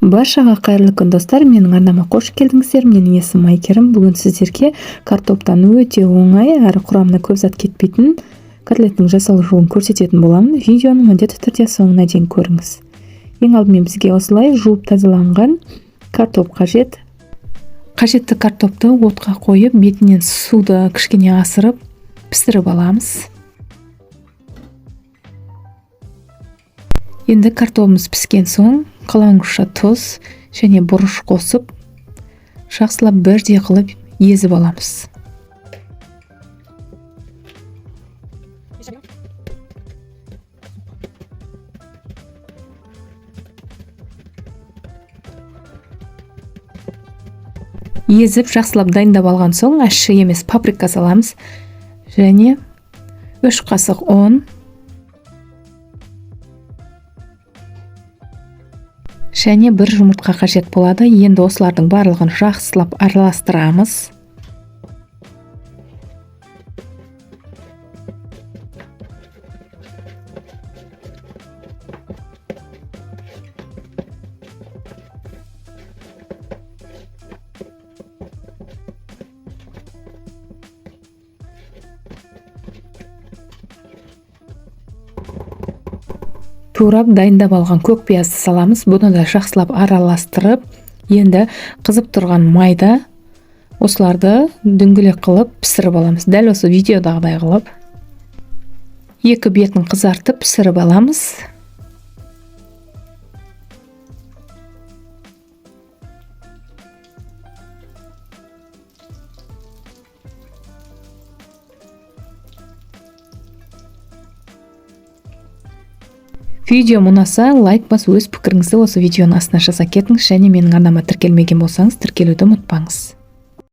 Баршаға қайырлы күн достар, менің арнама қош келдіңіздер. Менің есімім Айкерім. Бүгін сіздерге картоптан өте оңай әрі құрамына көп зат кетпейтін котлеттің жасалу жолын көрсететін боламын. Видеоны міндетті түрде соңына дейін көріңіз. Ең алдымен бізге осылай жуып тазаланған картоп қажет. Қажетті картопты отқа қойып, бетінен суды кішкене асырып, пісіріп аламыз. Енді картопымыз піскен соң қаламқша тұз және бұрыш қосып, жақсылап бірдей қылып езіп аламыз. Езіп жақсылап дайындап алған соң ащы емес паприка саламыз және 3 қасық ұн және 1 жұмыртқа қажет болады. Енді осылардың барлығын жақсылап араластырамыз. Турап дайындап алған көк пиязды саламыз. Бұны да жақсылап араластырып, енді қызып тұрған майда осыларды дөңгелек қылып пісіріп аламыз. Дәл осы видеодағыдай қылып 2 бетін қызартып пісіріп аламыз. Видео ұнаса, лайк басып өз пікіріңізді осы видеоның астына жаза кетіңіз, және менің арнама тіркелмеген болсаңыз, тіркелуді ұмытпаңыз.